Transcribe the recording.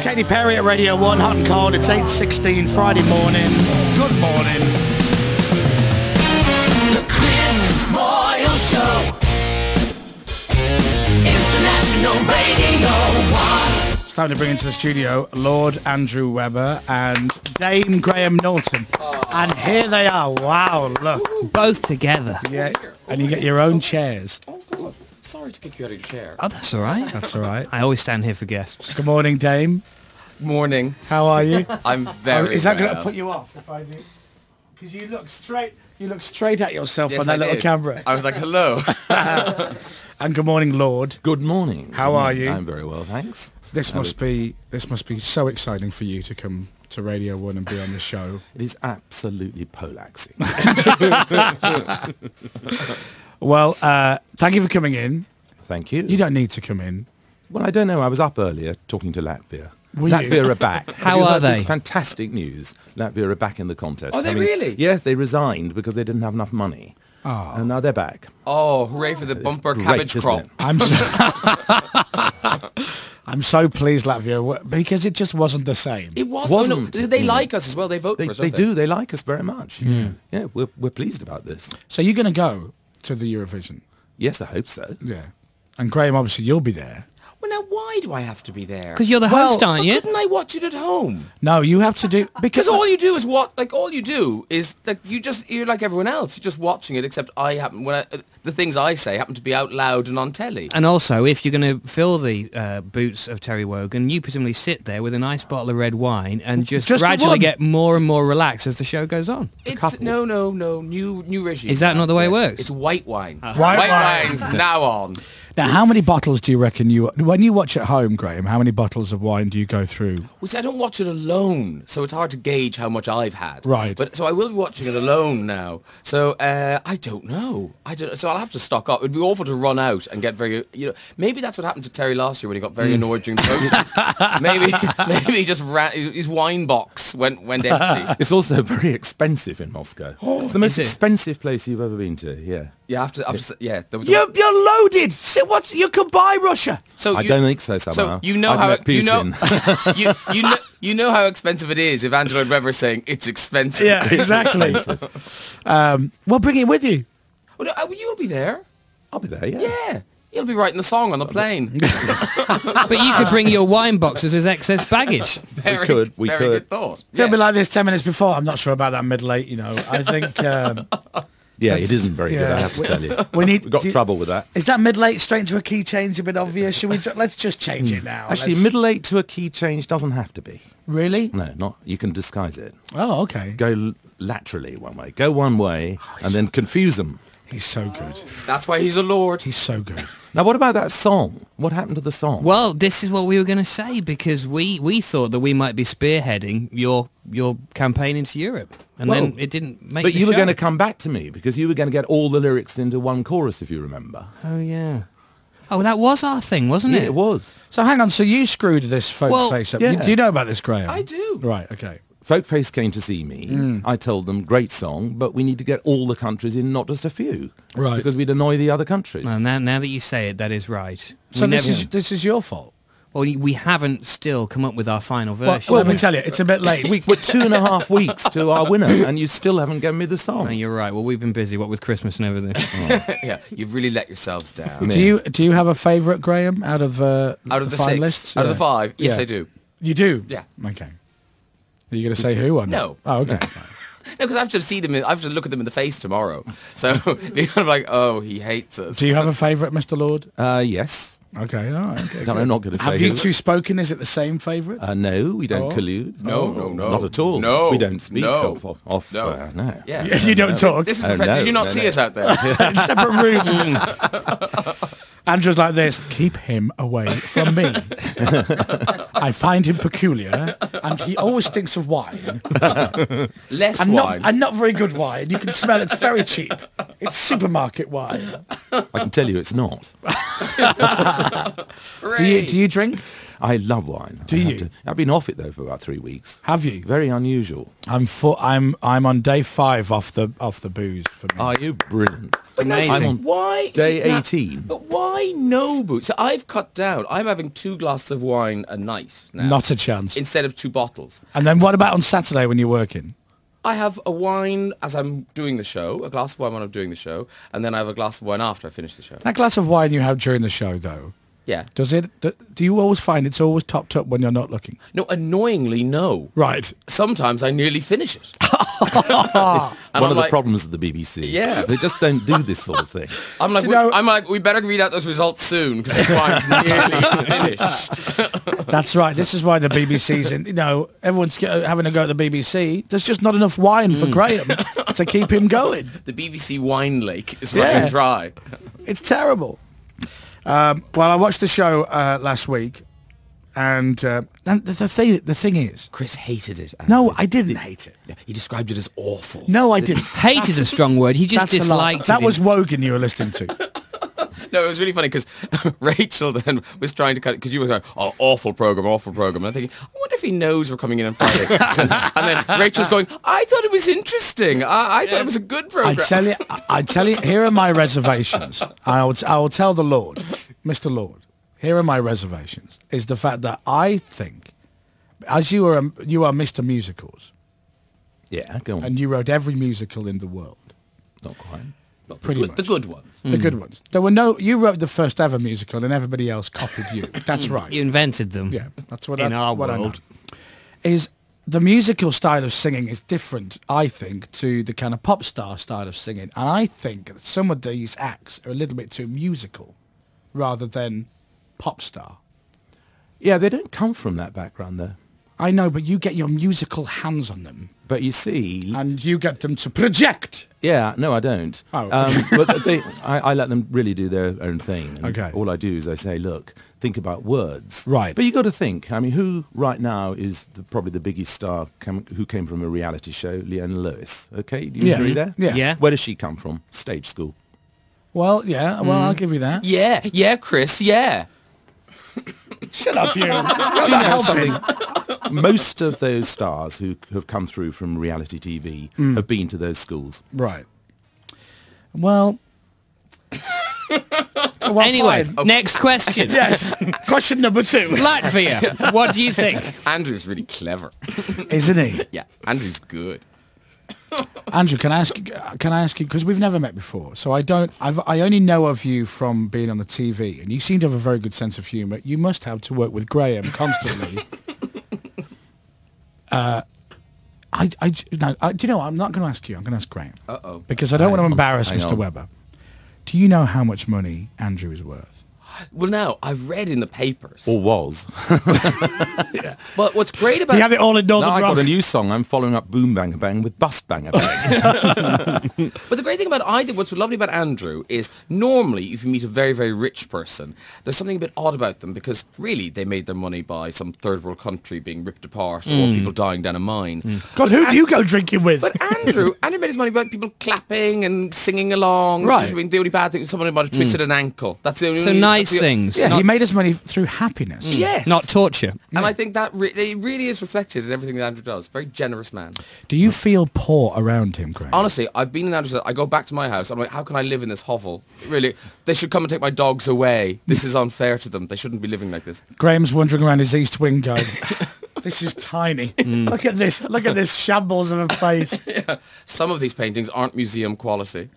Katy Perry at Radio 1, hot and cold. It's 8:16 Friday morning. Good morning. The Chris Moyles Show. International Radio 1. It's time to bring into the studio Lord Andrew Webber and Dame Graham Norton. And here they are. Wow, look. Both together. Yeah, and you get your own chairs. Oh, God. Sorry to kick you out of your chair. Oh, that's all right. That's all right. I always stand here for guests. Good morning, Dame. Morning. How are you? I'm very Is that going to well. put you off if I do? Because you look straight. You look straight at yourself Yes, on that I little did. camera. I was like, hello. And good morning, Lord. Good morning. How are you? I'm very well, thanks. This must be so exciting for you to come to Radio 1 and be on the show. It is absolutely polaxing. Well, thank you for coming in. Thank you. You don't need to come in. Well, I don't know. I was up earlier talking to Latvia. Were you? Latvia are back. How Have you are heard this they? fantastic news. Latvia are back in the contest. Are they really? Yes, they resigned because they didn't have enough money. Oh. And now they're back. Oh, hooray for the bumper Great, cabbage isn't crop. it? I'm so pleased, Latvia, because it just wasn't the same. It was. Wasn't. Oh, no, they like us as well. They vote They, for us, they don't do. They like us very much. Yeah, we're pleased about this. So you're going to go to the Eurovision? Yes, I hope so. Yeah. And Graham, obviously, you'll be there. Well, now, why do I have to be there? Because you're the host, aren't you? Couldn't I watch it at home? No, you have to do... Because all you do is what, like, all you do is like you're like everyone else. You're just watching it. Except the things I say happen to be out loud and on telly. And also, if you're going to fill the boots of Terry Wogan, you presumably sit there with a nice bottle of red wine and just the gradually one. get more and more relaxed as the show goes on. It's no, new regime. Is that not the way it Yes. works? It's white wine. White wine. Wine now on. Now, how many bottles do you reckon when you watch at home, Graham, how many bottles of wine do you go through? Which I don't watch it alone, so it's hard to gauge how much I've had. Right. But so I will be watching it alone now. So I don't know. So I'll have to stock up. It'd be awful to run out and get very. Maybe that's what happened to Terry last year when he got very annoyed during the maybe he just ran. His wine box went empty. It's also very expensive in Moscow. It's the most Is it? expensive place you've ever been to. Yeah. Yeah, after yeah. You're loaded. So what? You could buy Russia. So I don't think so, somehow. So you know I've how met Putin. you know how expensive it is if Angela Weber's saying it's expensive. Yeah, exactly. Well, bring it with you. Well, no, you'll be there. I'll be there, yeah. Yeah. You'll be writing the song on the plane. But you could bring your wine boxes as excess baggage. Very, We very could. good thought. It'll Yeah. be like this 10 minutes before. I'm not sure about that middle eight, I think Yeah, it isn't very good, Yeah. I have to tell you. we We've got trouble with that. Is that middle eight straight into a key change a bit obvious? Should we? Let's just change it now. Actually, Let's- middle eight to a key change doesn't have to be. Really? No, not. You can disguise it. Oh, okay. Go laterally one way. Go one way and then confuse them. He's so good. That's why he's a lord. He's so good. Now, what about that song? What happened to the song? Well, this is what we were going to say because we thought that we might be spearheading your campaign into Europe, and then it didn't make. But the you were show. going to come back to me because you were going to get all the lyrics into one chorus, if you remember. Oh yeah. Oh, that was our thing, wasn't Yeah, it? it was. So hang on. So you screwed this folk Well, face up. yeah. Do you know about this, Graham? I do. Right. Okay. Folkface came to see me. I told them, great song, but we need to get all the countries in, not just a few. Right. Because we'd annoy the other countries. Well, now that you say it, that is right. So We this is your fault. Well, we haven't still come up with our final Well, version. let me tell you, it's a bit late. We're 2.5 weeks to our winner, and you still haven't given me the No, song. you're right. Well, we've been busy, what with Christmas and everything. Yeah, you've really let yourselves down. Do you have a favourite, Graham, out of Out of the finalists? six, out of the five, yes, Yeah. I do. You do? Yeah. Okay. Are you going to say who or not? No. Oh, okay. No, because I have to see them. I have to look at them in the face tomorrow. So you're kind of like, oh, he hates us. Do you have a favourite, Mr. Lord? Yes. Okay, all right. Okay, No, good. I'm not going to say Have you who. two spoken? Is it the same favourite? No, we don't Oh. collude. No. Not at all. No. We don't speak No. off No. no. Yeah. You don't talk. This is Oh, Did you no, not no, see no. us out there? In separate rooms. Andrew's like this. Keep him away from me. I find him peculiar, and he always thinks of wine. Less And wine. not very good wine. You can smell it's very cheap. It's supermarket wine. I can tell you it's not. Do you drink? I love wine. Do you? I've been off it though for about 3 weeks. Have you? Very unusual. I'm on day 5 off the booze for me. Are you brilliant? Amazing. I'm on Why? day see, now- 18. But why no booze? So I've cut down. I'm having 2 glasses of wine a night now. Not a chance. Instead of 2 bottles. And then what about on Saturday when you're working? I have a wine as I'm doing the show, a glass of wine when I'm doing the show, and then I have a glass of wine after I finish the show. That glass of wine you have during the show, though, Yeah. do you always find it's always topped up when you're not looking? No, annoyingly, no. Right. Sometimes I nearly finish it. One of the like, problems of the BBC. Yeah. They just don't do this sort of thing. I'm like, You know- I'm like, we better read out those results soon because this wine's nearly finished. That's right. This is why the BBC's in, everyone's having a go at the BBC. There's just not enough wine for Graham to keep him going. The BBC wine lake is Yeah. running dry. It's terrible. Well, I watched the show last week, and the thing is, Chris hated it. no, I didn't hate it. Yeah, he described it as awful. No, I didn't. Hate is a strong word. He just That's a lie. disliked That it. was Wogan you were listening to. No, it was really funny because Rachel then was trying to cut because you were going, oh, awful program. And I'm thinking, I wonder if he knows we're coming in on Friday. and then Rachel's going, I thought it was interesting. I thought it was a good program. I tell you, here are my reservations. I will tell the Lord, Mr. Lord, here are my reservations, is the fact that I think, as you are Mr. Musicals, Yeah, go on. and you wrote every musical in the world, Not quite. Not pretty the good ones. the good ones. You wrote the first ever musical and everybody else copied you. That's right. You invented them. Yeah, that's what In our what I know. world. Is the musical style of singing is different, I think, to the kind of pop star style of singing. And I think that some of these acts are a little bit too musical rather than pop star. Yeah, they don't come from that background though. I know, but you get your musical hands on them But you see, and you get them to project. yeah, no, I don't. Oh. But I let them really do their own thing. And Okay. all I do is I say, look, think about words. Right. But you got to think. I mean, who right now is probably the biggest star who came from a reality show? Leona Lewis. Okay, do you Yeah. agree there? Yeah. Yeah. Where does she come from? Stage school. Well, yeah, well, I'll give you that. Yeah, Chris, yeah. Shut up, you. Do you know something? Most of those stars who have come through from reality TV have been to those schools. Right. Well... well, Anyway, fine. next question. Yes. Question number 2. Latvia, what do you think? Andrew's really clever. Isn't he? Yeah, Andrew's good. Andrew, can I ask you, because we've never met before, so I only know of you from being on the TV, and you seem to have a very good sense of humour. You must have to work with Graham constantly. Do you know what? I'm not going to ask you. I'm going to ask Graham. Uh-oh. Because I don't want to embarrass hang Mr. on. Webber. Do you know how much money Andrew is worth? Well, now, I've read in the papers. Or was. But what's great about... We have it all in Northern Now I Rock. got a new song. I'm following up Boom Bang a Bang with Bust Bang a Bang. But the great thing about, I think what's lovely about Andrew is normally if you meet a very, very rich person, there's something a bit odd about them because really they made their money by some third world country being ripped apart or people dying down a mine. God, who do you go drinking with? But Andrew made his money by people clapping and singing along. Right. I mean, the only bad thing is someone might have twisted an ankle. That's the only... So nice that's the- things. yeah, not, he made his money through happiness. Yes. not torture. And I think that it really is reflected in everything that Andrew does. Very generous man. Do you feel poor around him, Graham? Honestly, I've been in Andrew's. I go back to my house. I'm like, how can I live in this hovel? Really, they should come and take my dogs away. This is unfair to them. They shouldn't be living like this. Graham's wandering around his east wing going, this is tiny. Look at this. Look at this shambles of a place. Some of these paintings aren't museum quality.